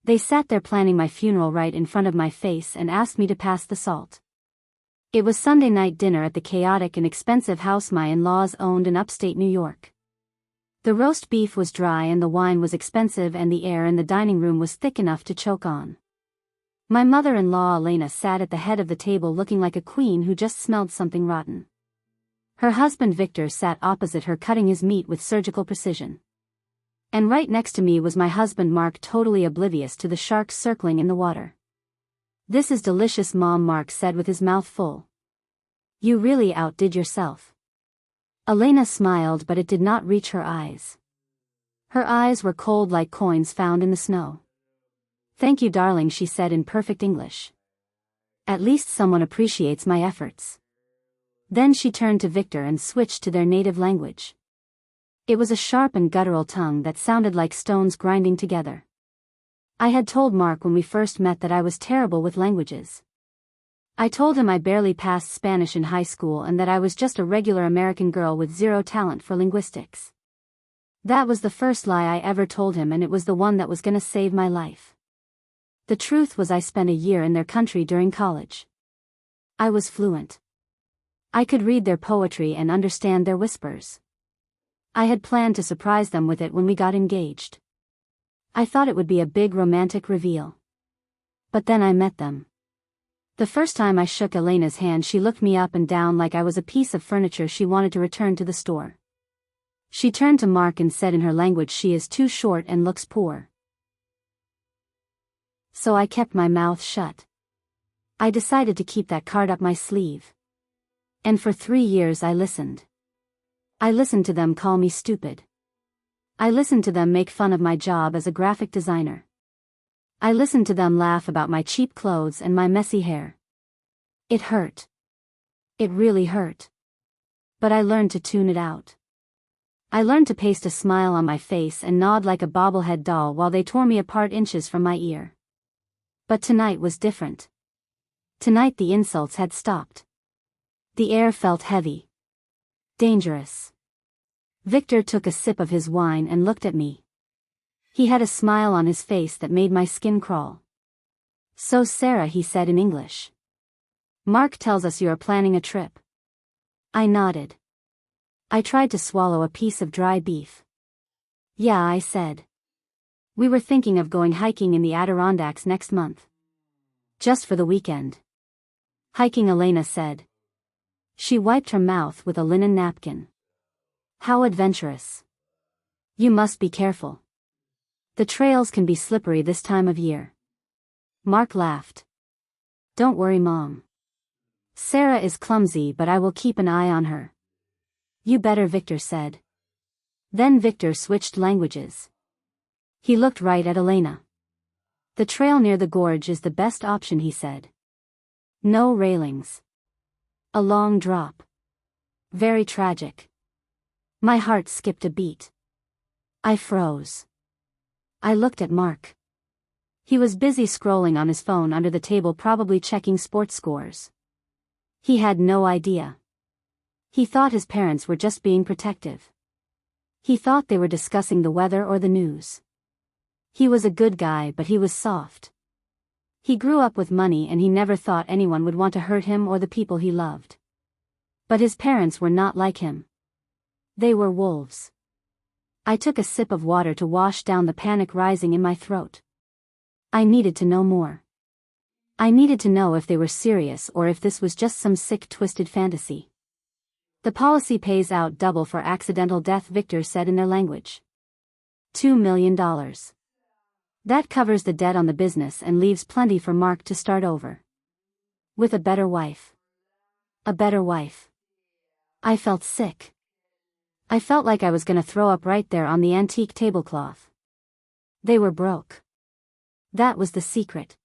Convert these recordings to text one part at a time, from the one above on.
They sat there planning my funeral right in front of my face and asked me to pass the salt. It was Sunday night dinner at the chaotic and expensive house my in-laws owned in upstate New York. The roast beef was dry and the wine was expensive and the air in the dining room was thick enough to choke on. My mother-in-law Elena sat at the head of the table looking like a queen who just smelled something rotten. Her husband Victor sat opposite her cutting his meat with surgical precision. And right next to me was my husband Mark, totally oblivious to the sharks circling in the water. "This is delicious, Mom," Mark said with his mouth full. "You really outdid yourself." Elena smiled, but it did not reach her eyes. Her eyes were cold like coins found in the snow. "Thank you, darling," she said in perfect English. "At least someone appreciates my efforts." Then she turned to Victor and switched to their native language. It was a sharp and guttural tongue that sounded like stones grinding together. I had told Mark when we first met that I was terrible with languages. I told him I barely passed Spanish in high school and that I was just a regular American girl with zero talent for linguistics. That was the first lie I ever told him, and it was the one that was gonna save my life. The truth was I spent a year in their country during college. I was fluent. I could read their poetry and understand their whispers. I had planned to surprise them with it when we got engaged. I thought it would be a big romantic reveal. But then I met them. The first time I shook Elena's hand, she looked me up and down like I was a piece of furniture she wanted to return to the store. She turned to Mark and said in her language, "She is too short and looks poor." So I kept my mouth shut. I decided to keep that card up my sleeve. And for 3 years I listened. I listened to them call me stupid. I listened to them make fun of my job as a graphic designer. I listened to them laugh about my cheap clothes and my messy hair. It hurt. It really hurt. But I learned to tune it out. I learned to paste a smile on my face and nod like a bobblehead doll while they tore me apart inches from my ear. But tonight was different. Tonight the insults had stopped. The air felt heavy. Dangerous. Victor took a sip of his wine and looked at me. He had a smile on his face that made my skin crawl. "So Sarah," he said in English. "Mark tells us you are planning a trip." I nodded. I tried to swallow a piece of dry beef. "Yeah," I said. "We were thinking of going hiking in the Adirondacks next month. Just for the weekend." "Hiking," Elena said. She wiped her mouth with a linen napkin. "How adventurous. You must be careful. The trails can be slippery this time of year." Mark laughed. "Don't worry, Mom. Sarah is clumsy, but I will keep an eye on her." "You better," Victor said. Then Victor switched languages. He looked right at Elena. "The trail near the gorge is the best option," he said. "No railings. A long drop. Very tragic." My heart skipped a beat. I froze. I looked at Mark. He was busy scrolling on his phone under the table, probably checking sports scores. He had no idea. He thought his parents were just being protective. He thought they were discussing the weather or the news. He was a good guy, but he was soft. He grew up with money and he never thought anyone would want to hurt him or the people he loved. But his parents were not like him. They were wolves. I took a sip of water to wash down the panic rising in my throat. I needed to know more. I needed to know if they were serious or if this was just some sick, twisted fantasy. "The policy pays out double for accidental death," Victor said in their language. $2 million. That covers the debt on the business and leaves plenty for Mark to start over. With a better wife. A better wife. I felt sick. I felt like I was gonna throw up right there on the antique tablecloth. They were broke. That was the secret.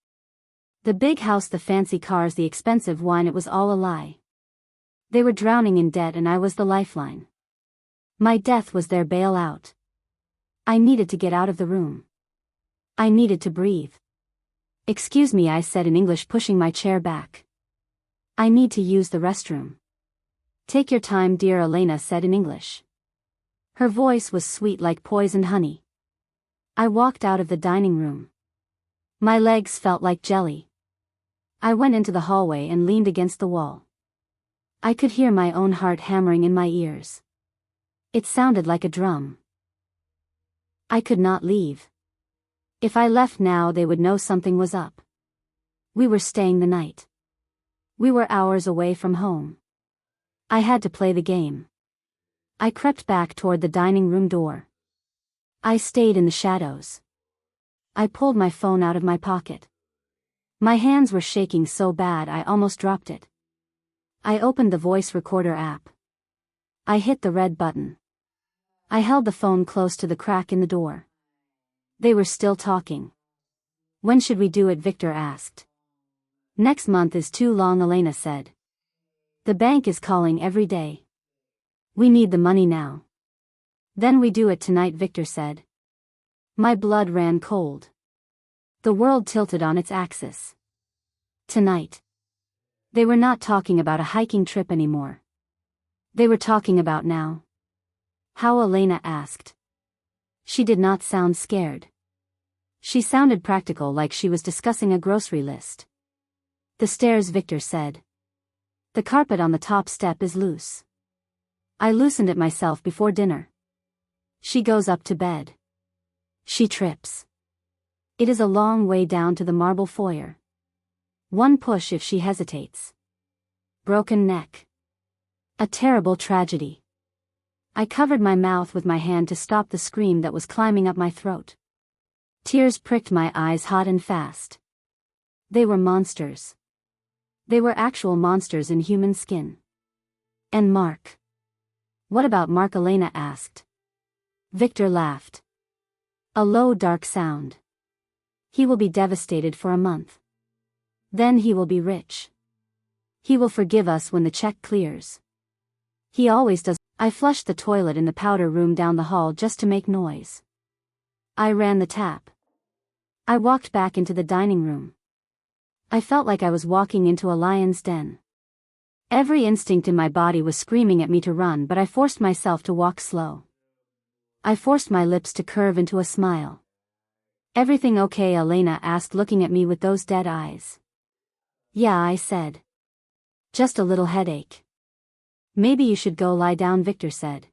The big house, the fancy cars, the expensive wine, it was all a lie. They were drowning in debt and I was the lifeline. My death was their bailout. I needed to get out of the room. I needed to breathe. "Excuse me," I said in English, pushing my chair back. "I need to use the restroom." "Take your time, dear," Elena said in English. Her voice was sweet like poisoned honey. I walked out of the dining room. My legs felt like jelly. I went into the hallway and leaned against the wall. I could hear my own heart hammering in my ears. It sounded like a drum. I could not leave. If I left now, they would know something was up. We were staying the night. We were hours away from home. I had to play the game. I crept back toward the dining room door. I stayed in the shadows. I pulled my phone out of my pocket. My hands were shaking so bad I almost dropped it. I opened the voice recorder app. I hit the red button. I held the phone close to the crack in the door. They were still talking. When should we do it? Victor asked. Next month is too long, Elena said. The bank is calling every day. We need the money now. Then we do it tonight, Victor said. My blood ran cold. The world tilted on its axis. Tonight. They were not talking about a hiking trip anymore. They were talking about now. How? Elena asked. She did not sound scared. She sounded practical, like she was discussing a grocery list. The stairs, Victor said. The carpet on the top step is loose. I loosened it myself before dinner. She goes up to bed. She trips. It is a long way down to the marble foyer. One push if she hesitates. Broken neck. A terrible tragedy. I covered my mouth with my hand to stop the scream that was climbing up my throat. Tears pricked my eyes hot and fast. They were monsters. They were actual monsters in human skin. And Mark. What about Mark? Elena asked. Victor laughed. A low, dark sound. He will be devastated for a month. Then he will be rich. He will forgive us when the check clears. He always does. I flushed the toilet in the powder room down the hall just to make noise. I ran the tap. I walked back into the dining room. I felt like I was walking into a lion's den. Every instinct in my body was screaming at me to run, but I forced myself to walk slow. I forced my lips to curve into a smile. Everything okay? Elena asked, looking at me with those dead eyes. Yeah, I said. Just a little headache. Maybe you should go lie down, Victor said.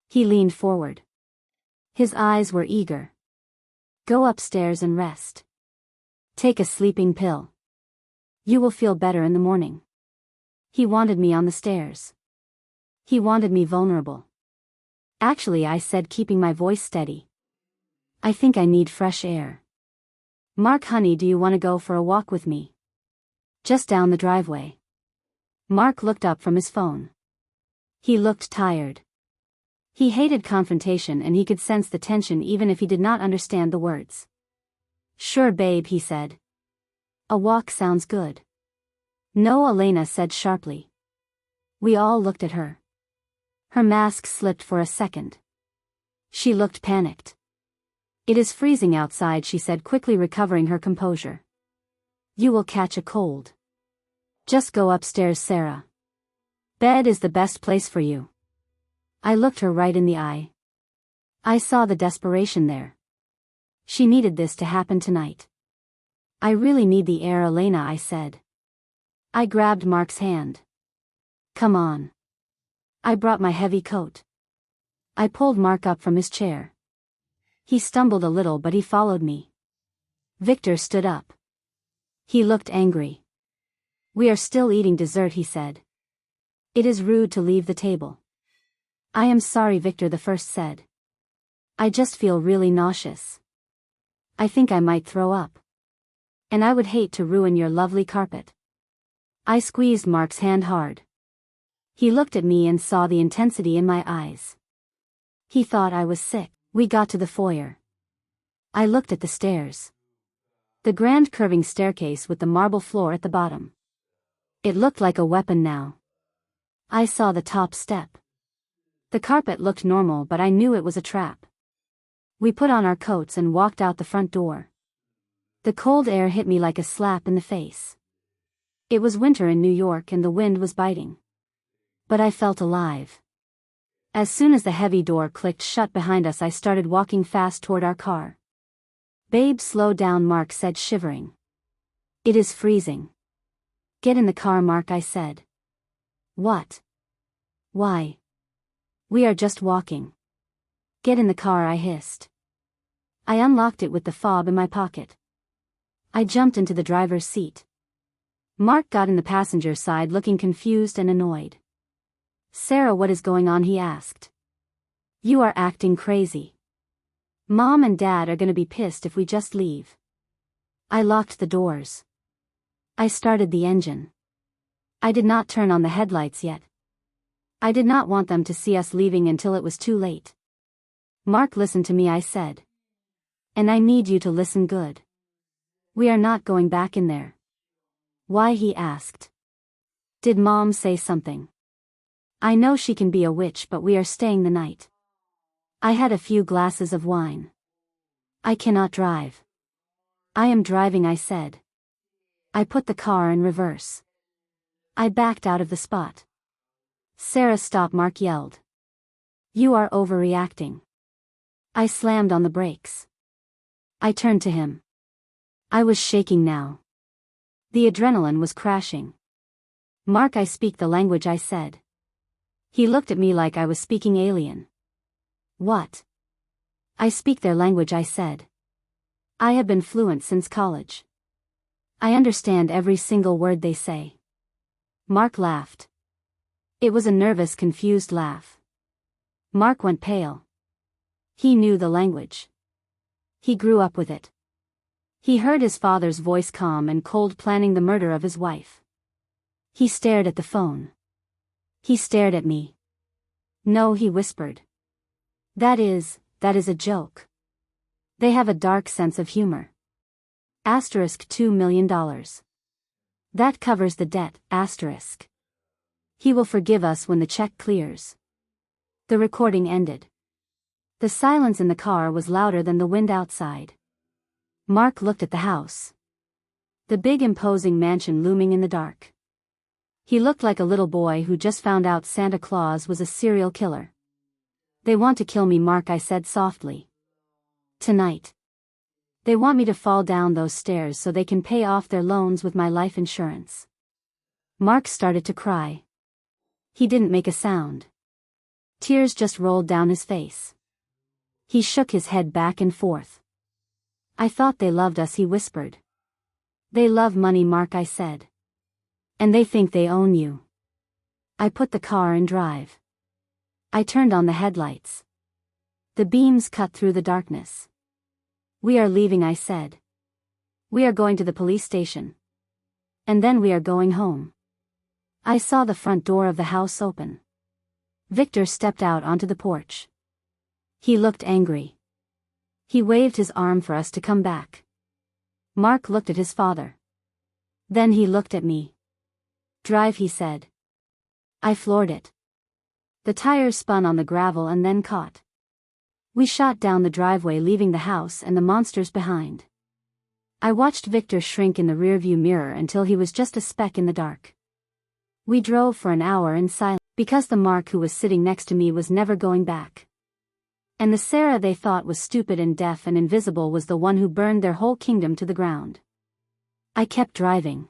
He leaned forward. His eyes were eager. Go upstairs and rest. Take a sleeping pill. You will feel better in the morning. He wanted me on the stairs. He wanted me vulnerable. Actually, I said, keeping my voice steady. I think I need fresh air. Mark, honey, do you want to go for a walk with me? Just down the driveway. Mark looked up from his phone. He looked tired. He hated confrontation, and he could sense the tension even if he did not understand the words. Sure, babe, he said. A walk sounds good. No, Elena said sharply. We all looked at her. Her mask slipped for a second. She looked panicked. It is freezing outside, she said, quickly recovering her composure. You will catch a cold. Just go upstairs, Sarah. Bed is the best place for you. I looked her right in the eye. I saw the desperation there. She needed this to happen tonight. I really need the air, Elena, I said. I grabbed Mark's hand. Come on. I brought my heavy coat. I pulled Mark up from his chair. He stumbled a little, but he followed me. Victor stood up. He looked angry. We are still eating dessert, he said. It is rude to leave the table. I am sorry, Victor the first said. I just feel really nauseous. I think I might throw up. And I would hate to ruin your lovely carpet. I squeezed Mark's hand hard. He looked at me and saw the intensity in my eyes. He thought I was sick. We got to the foyer. I looked at the stairs. The grand curving staircase with the marble floor at the bottom. It looked like a weapon now. I saw the top step. The carpet looked normal, but I knew it was a trap. We put on our coats and walked out the front door. The cold air hit me like a slap in the face. It was winter in New York and the wind was biting. But I felt alive. As soon as the heavy door clicked shut behind us, I started walking fast toward our car. Babe, slow down, Mark said, shivering. It is freezing. Get in the car, Mark, I said. What? Why? We are just walking. Get in the car, I hissed. I unlocked it with the fob in my pocket. I jumped into the driver's seat. Mark got in the passenger side looking confused and annoyed. Sarah, what is going on? He asked. You are acting crazy. Mom and Dad are gonna be pissed if we just leave. I locked the doors. I started the engine. I did not turn on the headlights yet. I did not want them to see us leaving until it was too late. Mark, listen to me, I said. And I need you to listen good. We are not going back in there. Why? He asked. Did Mom say something? I know she can be a witch, but we are staying the night. I had a few glasses of wine. I cannot drive. I am driving, I said. I put the car in reverse. I backed out of the spot. Sarah, stop, Mark yelled. You are overreacting. I slammed on the brakes. I turned to him. I was shaking now. The adrenaline was crashing. Mark, I speak the language, I said. He looked at me like I was speaking alien. What? I speak their language, I said. I have been fluent since college. I understand every single word they say. Mark laughed. It was a nervous, confused laugh. Mark went pale. He knew the language. He grew up with it. He heard his father's voice, calm and cold, planning the murder of his wife. He stared at the phone. He stared at me. No, he whispered. That is a joke. They have a dark sense of humor. $2 million. That covers the debt, asterisk. He will forgive us when the check clears. The recording ended. The silence in the car was louder than the wind outside. Mark looked at the house. The big imposing mansion looming in the dark. He looked like a little boy who just found out Santa Claus was a serial killer. They want to kill me, Mark, I said softly. Tonight. They want me to fall down those stairs so they can pay off their loans with my life insurance. Mark started to cry. He didn't make a sound. Tears just rolled down his face. He shook his head back and forth. I thought they loved us, he whispered. They love money, Mark, I said. And they think they own you. I put the car in drive. I turned on the headlights. The beams cut through the darkness. We are leaving, I said. We are going to the police station. And then we are going home. I saw the front door of the house open. Victor stepped out onto the porch. He looked angry. He waved his arm for us to come back. Mark looked at his father. Then he looked at me. Drive, he said. I floored it. The tires spun on the gravel and then caught. We shot down the driveway, leaving the house and the monsters behind. I watched Victor shrink in the rearview mirror until he was just a speck in the dark. We drove for an hour in silence, because the Mark who was sitting next to me was never going back. And the Sarah they thought was stupid and deaf and invisible was the one who burned their whole kingdom to the ground. I kept driving.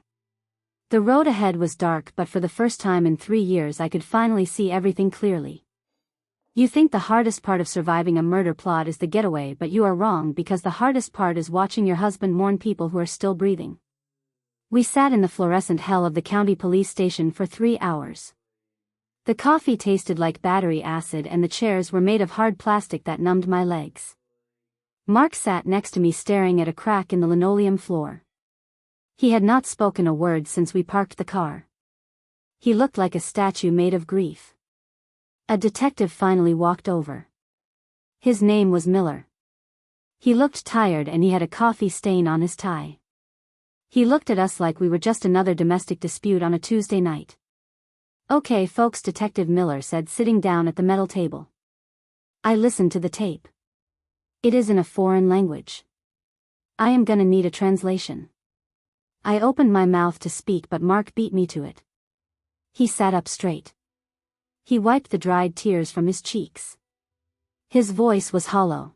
The road ahead was dark, but for the first time in 3 years I could finally see everything clearly. You think the hardest part of surviving a murder plot is the getaway, but you are wrong, because the hardest part is watching your husband mourn people who are still breathing. We sat in the fluorescent hell of the county police station for 3 hours. The coffee tasted like battery acid and the chairs were made of hard plastic that numbed my legs. Mark sat next to me staring at a crack in the linoleum floor. He had not spoken a word since we parked the car. He looked like a statue made of grief. A detective finally walked over. His name was Miller. He looked tired and he had a coffee stain on his tie. He looked at us like we were just another domestic dispute on a Tuesday night. Okay, folks, Detective Miller said, sitting down at the metal table. I listened to the tape. It is in a foreign language. I am gonna need a translation. I opened my mouth to speak, but Mark beat me to it. He sat up straight. He wiped the dried tears from his cheeks. His voice was hollow.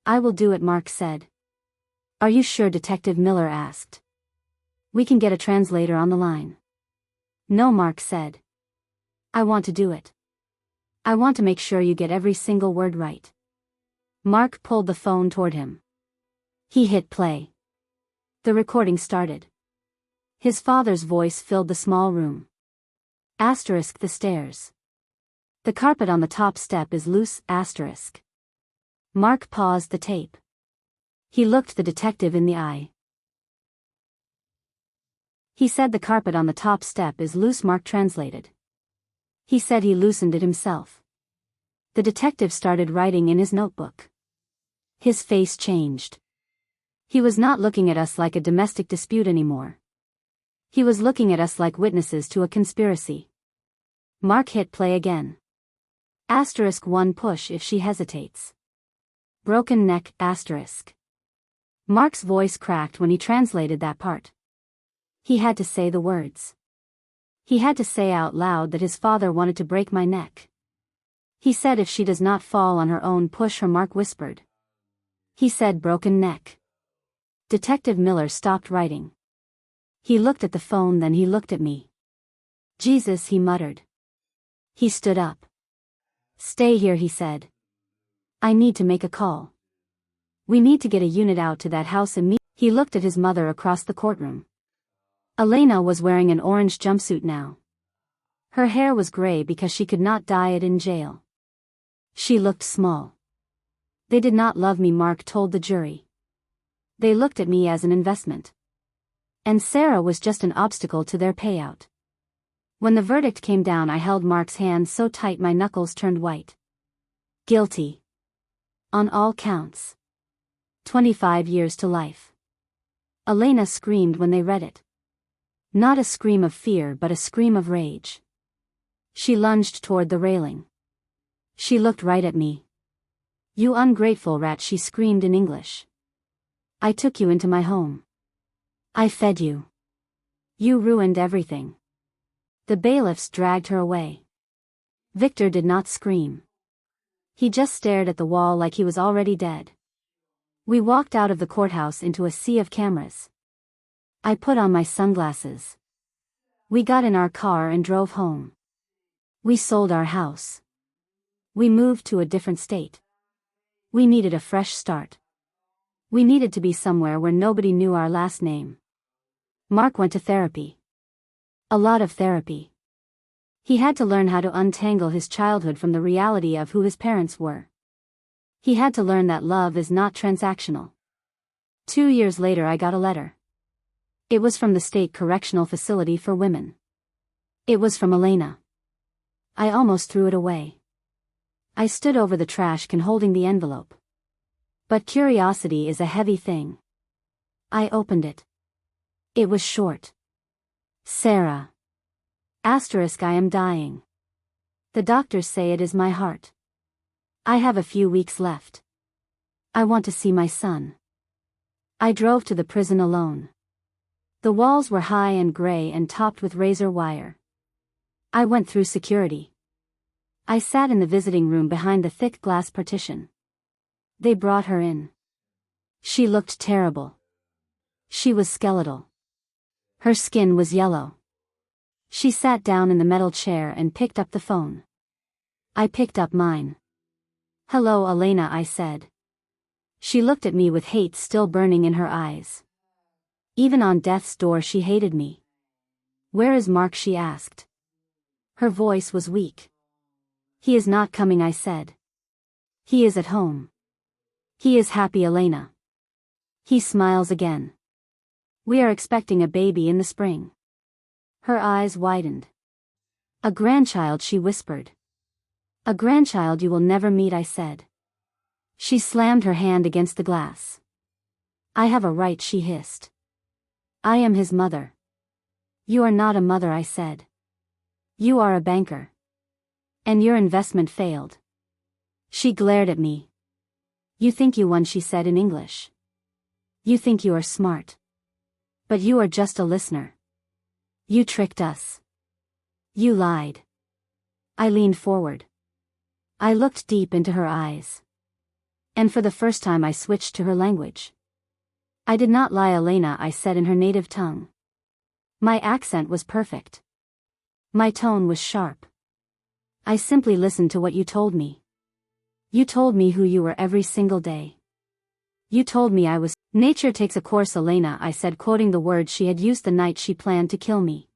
I will do it, Mark said. Are you sure? Detective Miller asked. We can get a translator on the line. No, Mark said. I want to do it. I want to make sure you get every single word right. Mark pulled the phone toward him. He hit play. The recording started. His father's voice filled the small room. Asterisk the stairs. The carpet on the top step is loose, asterisk. Mark paused the tape. He looked the detective in the eye. He said the carpet on the top step is loose. Mark translated. He said he loosened it himself. The detective started writing in his notebook. His face changed. He was not looking at us like a domestic dispute anymore. He was looking at us like witnesses to a conspiracy. Mark hit play again. Asterisk 1 push if she hesitates. Broken neck, asterisk. Mark's voice cracked when he translated that part. He had to say the words. He had to say out loud that his father wanted to break my neck. He said if she does not fall on her own, push her. Mark whispered. He said broken neck. Detective Miller stopped writing. He looked at the phone, then he looked at me. Jesus, he muttered. He stood up. Stay here, he said. I need to make a call. We need to get a unit out to that house immediately. He looked at his mother across the courtroom. Elena was wearing an orange jumpsuit now. Her hair was gray because she could not dye it in jail. She looked small. They did not love me, Mark told the jury. They looked at me as an investment. And Sarah was just an obstacle to their payout. When the verdict came down, I held Mark's hand so tight my knuckles turned white. Guilty. On all counts. 25 years to life. Elena screamed when they read it. Not a scream of fear, but a scream of rage. She lunged toward the railing. She looked right at me. You ungrateful rat, she screamed in English. I took you into my home. I fed you. You ruined everything. The bailiffs dragged her away. Victor did not scream. He just stared at the wall like he was already dead. We walked out of the courthouse into a sea of cameras. I put on my sunglasses. We got in our car and drove home. We sold our house. We moved to a different state. We needed a fresh start. We needed to be somewhere where nobody knew our last name. Mark went to therapy. A lot of therapy. He had to learn how to untangle his childhood from the reality of who his parents were. He had to learn that love is not transactional. 2 years later, I got a letter. It was from the State Correctional Facility for Women. It was from Elena. I almost threw it away. I stood over the trash can holding the envelope. But curiosity is a heavy thing. I opened it. It was short. Sarah. Asterisk, I am dying. The doctors say it is my heart. I have a few weeks left. I want to see my son. I drove to the prison alone. The walls were high and gray and topped with razor wire. I went through security. I sat in the visiting room behind the thick glass partition. They brought her in. She looked terrible. She was skeletal. Her skin was yellow. She sat down in the metal chair and picked up the phone. I picked up mine. Hello, Elena, I said. She looked at me with hate still burning in her eyes. Even on death's door she hated me. Where is Mark, she asked. Her voice was weak. He is not coming, I said. He is at home. He is happy, Elena. He smiles again. We are expecting a baby in the spring. Her eyes widened. A grandchild, she whispered. A grandchild you will never meet, I said. She slammed her hand against the glass. I have a right, she hissed. I am his mother. You are not a mother, I said. You are a banker. And your investment failed. She glared at me. You think you won, she said in English. You think you are smart. But you are just a listener. You tricked us. You lied. I leaned forward. I looked deep into her eyes. And for the first time I switched to her language. I did not lie, Elena, I said in her native tongue. My accent was perfect. My tone was sharp. I simply listened to what you told me. You told me who you were every single day. You told me I was. Nature takes a course, Elena, I said, quoting the words she had used the night she planned to kill me.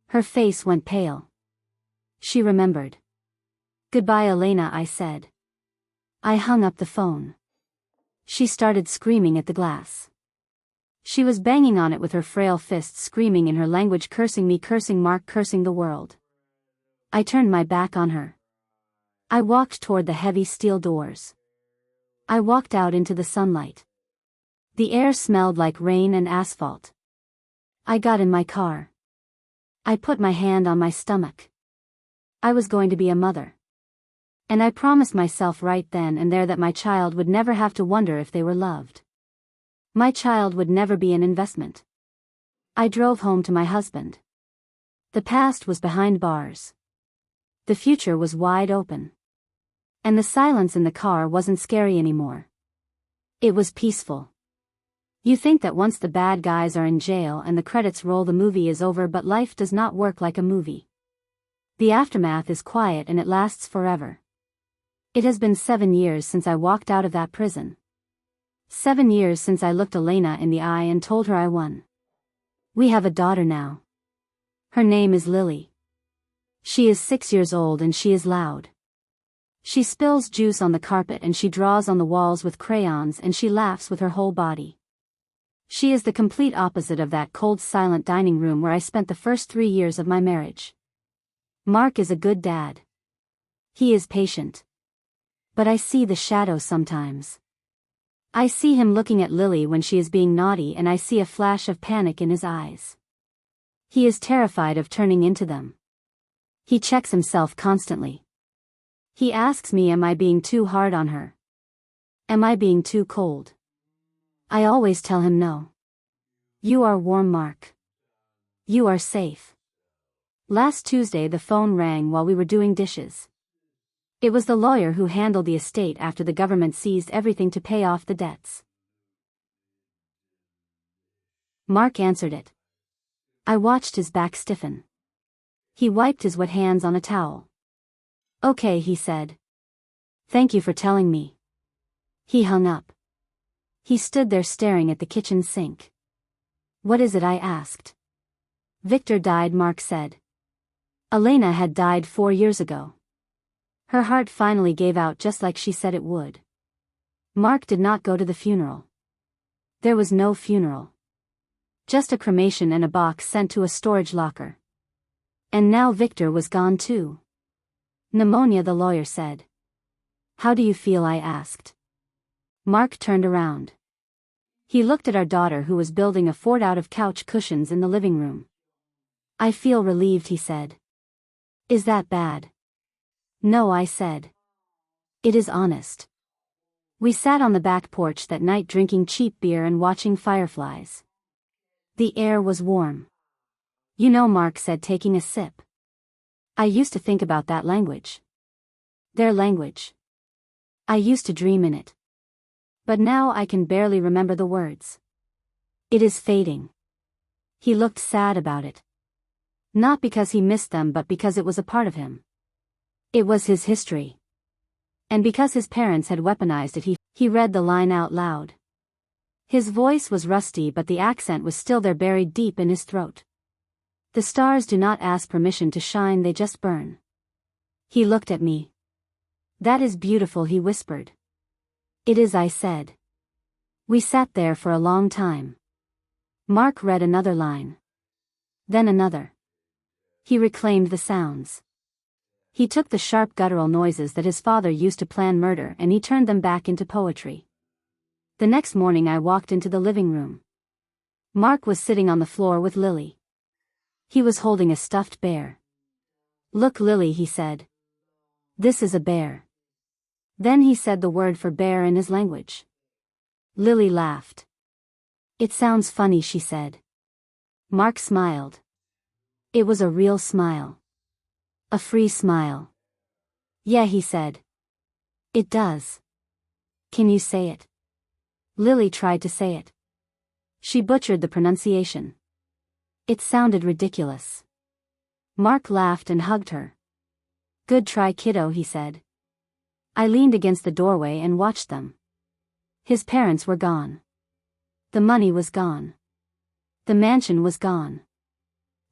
Her face went pale. She remembered. Goodbye, Elena, I said. I hung up the phone. She started screaming at the glass. She was banging on it with her frail fists, screaming in her language, cursing me, cursing Mark, cursing the world. I turned my back on her. I walked toward the heavy steel doors. I walked out into the sunlight. The air smelled like rain and asphalt. I got in my car. I put my hand on my stomach. I was going to be a mother. And I promised myself right then and there that my child would never have to wonder if they were loved. My child would never be an investment. I drove home to my husband. The past was behind bars. The future was wide open. And the silence in the car wasn't scary anymore. It was peaceful. You think that once the bad guys are in jail and the credits roll, the movie is over, but life does not work like a movie. The aftermath is quiet and it lasts forever. It has been 7 years since I walked out of that prison. 7 years since I looked Elena in the eye and told her I won. We have a daughter now. Her name is Lily. She is 6 years old and she is loud. She spills juice on the carpet and she draws on the walls with crayons and she laughs with her whole body. She is the complete opposite of that cold, silent dining room where I spent the first 3 years of my marriage. Mark is a good dad. He is patient. But I see the shadow sometimes. I see him looking at Lily when she is being naughty and I see a flash of panic in his eyes. He is terrified of turning into them. He checks himself constantly. He asks me, am I being too hard on her? Am I being too cold? I always tell him no. You are warm, Mark. You are safe. Last Tuesday the phone rang while we were doing dishes. It was the lawyer who handled the estate after the government seized everything to pay off the debts. Mark answered it. I watched his back stiffen. He wiped his wet hands on a towel. Okay, he said. Thank you for telling me. He hung up. He stood there staring at the kitchen sink. What is it? I asked. Victor died, Mark said. Elena had died 4 years ago. Her heart finally gave out just like she said it would. Mark did not go to the funeral. There was no funeral. Just a cremation and a box sent to a storage locker. And now Victor was gone too. Pneumonia, the lawyer said. How do you feel? I asked. Mark turned around. He looked at our daughter who was building a fort out of couch cushions in the living room. I feel relieved, he said. Is that bad? No, I said. It is honest. We sat on the back porch that night drinking cheap beer and watching fireflies. The air was warm. You know, Mark said, taking a sip. I used to think about that language. Their language. I used to dream in it. But now I can barely remember the words. It is fading. He looked sad about it. Not because he missed them, but because it was a part of him. It was his history. And because his parents had weaponized it, he read the line out loud. His voice was rusty, but the accent was still there, buried deep in his throat. The stars do not ask permission to shine, they just burn. He looked at me. That is beautiful, he whispered. It is, I said. We sat there for a long time. Mark read another line. Then another. He reclaimed the sounds. He took the sharp guttural noises that his father used to plan murder and he turned them back into poetry. The next morning I walked into the living room. Mark was sitting on the floor with Lily. He was holding a stuffed bear. Look, Lily, he said. This is a bear. Then he said the word for bear in his language. Lily laughed. It sounds funny, she said. Mark smiled. It was a real smile. A free smile. Yeah, he said. It does. Can you say it? Lily tried to say it. She butchered the pronunciation. It sounded ridiculous. Mark laughed and hugged her. Good try, kiddo, he said. I leaned against the doorway and watched them. His parents were gone. The money was gone. The mansion was gone.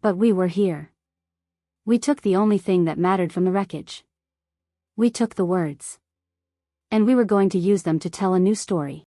But we were here. We took the only thing that mattered from the wreckage. We took the words. And we were going to use them to tell a new story.